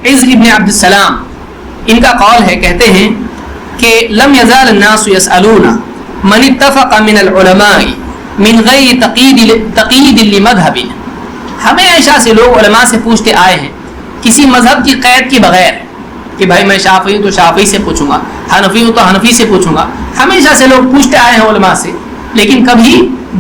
عز ابن عبد السلام، ان کا قول ہے، کہتے ہیں کہ لم يزال الناس يسألون من اتفق من العلماء من غیر تقید لمذهب، ہمیشہ سے لوگ علماء سے پوچھتے آئے ہیں کسی مذہب کی قید کے بغیر، کہ بھائی میں شافعی ہوں تو شافعی سے پوچھوں گا، حنفی ہوں تو حنفی سے پوچھوں گا. ہمیشہ سے لوگ پوچھتے آئے ہیں علماء سے، لیکن کبھی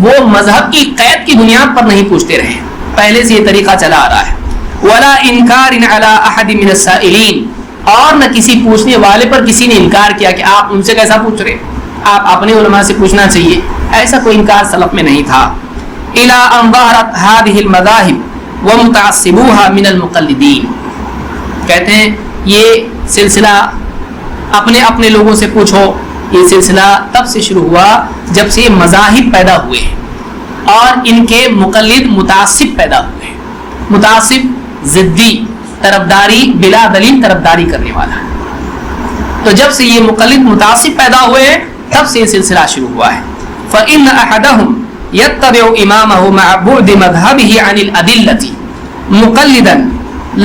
وہ مذہب کی قید کی بنیاد پر نہیں پوچھتے رہے. پہلے سے یہ طریقہ چلا آ رہا ہے. ولا انکار علی احد من السائلین، اور نہ کسی پوچھنے والے پر کسی نے انکار کیا کہ آپ ان سے کیسا پوچھ رہے، آپ اپنے علماء سے پوچھنا چاہیے، ایسا کوئی انکار سلف میں نہیں تھا. الی ان ظہرت هذه المذاہب ومتعصبوها من المقلدین، کہتے ہیں یہ سلسلہ اپنے اپنے لوگوں سے پوچھو، یہ سلسلہ تب سے شروع ہوا جب سے یہ مذاہب پیدا ہوئے اور ان کے مقلد متعصب پیدا ہوئے. متعصب ضدی، طرفداری بلا دلیل طرفداری کرنے والا. تو جب سے یہ مقلد متعصب پیدا ہوئے تب سے یہ سلسلہ شروع ہوا ہے. فإن أحدهم يتبع إمامه مع بعد مذهبه عن الأدلة مقلدا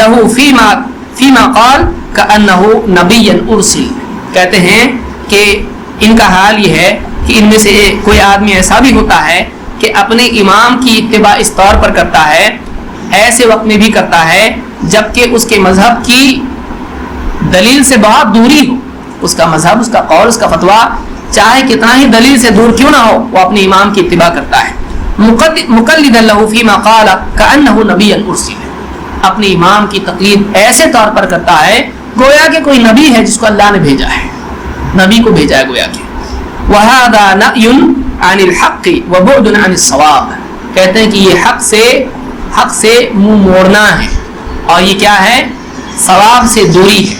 له فيما قال كأنه نبيا أرسل. کہتے ہیں کہ ان کا حال یہ ہے کہ ان میں سے کوئی آدمی ایسا بھی ہوتا ہے کہ اپنے امام کی اتباع اس طور پر کرتا ہے، ایسے وقت میں بھی کرتا ہے جبکہ اس کے مذہب کی دلیل سے بہت دوری ہو. اس کا مذہب، اس کا قول، اس کا فتویٰ چاہے کتنا ہی دلیل سے دور کیوں نہ ہو، وہ اپنے امام کی اتباع کرتا ہے. مقلدا له فيما قال كأنه نبيا ارسل، اپنے امام کی تقلید ایسے طور پر کرتا ہے گویا کہ کوئی نبی ہے جس کو اللہ نے بھیجا ہے، نبی کو بھیجا ہے گویا کہ. وهذا نأي عن الحق وبعد عن الصواب، کہتے ہیں کہ یہ حق سے منہ موڑنا ہے اور یہ کیا ہے، ثواب سے دوری ہے.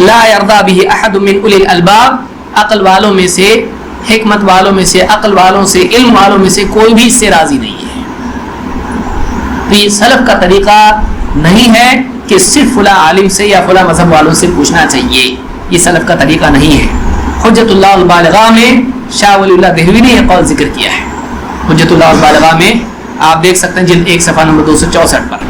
لا يرضى به احد من اولي الالباب، عقل والوں میں سے، حکمت والوں میں سے، عقل والوں سے، علم والوں میں سے کوئی بھی اس سے راضی نہیں ہے. تو یہ سلف کا طریقہ نہیں ہے کہ صرف فلاں عالم سے یا فلاں مذہب والوں سے پوچھنا چاہیے، یہ سلف کا طریقہ نہیں ہے. حجت اللہ البالغہ میں شاہ ولی اللہ دہلوی نے یہ قول ذکر کیا ہے. حجت اللہ البالغہ میں آپ دیکھ سکتے ہیں جلد 1 صفحہ نمبر 264 پر.